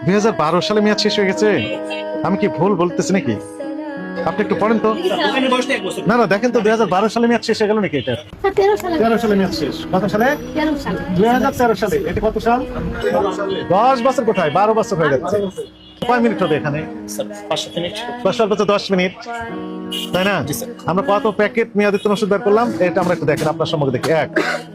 2012 সালে মেয়াদ শেষ হয়ে গেছে। আমি কি ভুল বলতেছি নাকি? আপনি একটু পড়েন তো। না না, দেখেন তো 2012 সালে মেয়াদ শেষ হয়ে গেল নাকি? এটা 13 সালে মেয়াদ শেষ। কত সালে? 2013 সালে। এটা কত সাল? 10 বছর কোথায়, 12 বছর হয়ে যাচ্ছে। কয় মিনিট হবে এখানে? 10 মিনিট, তাই না? আমরা কত প্যাকেট মেয়াদোত্তীর্ণ ওষুধ বের করলাম এটা আমরা একটু দেখেন আপনার সম্মুখে দেখি। 1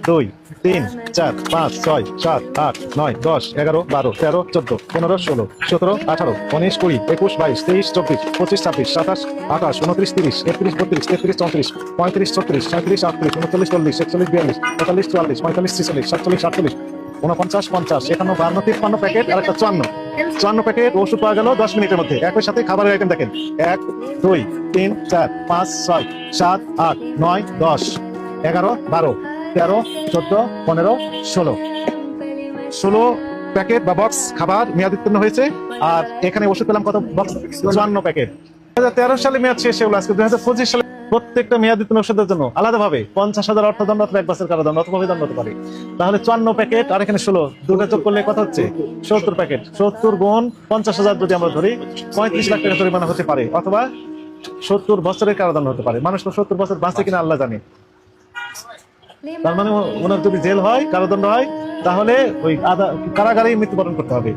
2 3 4 5 6 7 8 9 10 11 12 13 14 15 16 17 18 19 20 21 22 23 24 25 26 27 28 29 30 31 32 33 34 35 36 37 38 39 40 41 42 43 44 45 46 47 48 49 50 51 52 53 প্যাকেট আর একটা 54 প্যাকেট ওষুধ পাওয়া গেল 10 মিনিটের মধ্যে। একই সাথে খাবারের আইটেম দেখেন 1 2 3 4 5 6 7 8 9 10 11 12 13 14 15 16 প্যাকেট বা বক্স খাবার মেয়াদ উত্তীর্ণ হয়েছে। আর এখানে ওষুধ পেলাম কত বক্স? 54 প্যাকেট। 2013 সালে মেয়াদ শেষ হলো, আজকে 2025 সালে প্রত্যেকটা মেয়াদ উত্তীর্ণ ওষুধের জন্য আলাদাভাবে 50,000 অর্থদণ্ড অথবা 1 বছর কারাদণ্ড অথবা অভিদণ্ড হতে পারে। তাহলে 54 প্যাকেট আর এখানে 16, দুটো যোগ করলে কত হচ্ছে? 70 প্যাকেট। 70 গুণ 50,000 যদি আমরা ধরি 35 লাখ টাকা জরিমানা হতে পারে, অথবা 70 বছরের কারাদণ্ড হতে পারে। মানুষ তো 70 বছর বাঁচে কিনা আল্লাহ জানে। তার মানে ওনার যদি জেল হয়, কারাদণ্ড হয়, তাহলে ওই কারাগারেই মৃত্যুবরণ করতে হবে।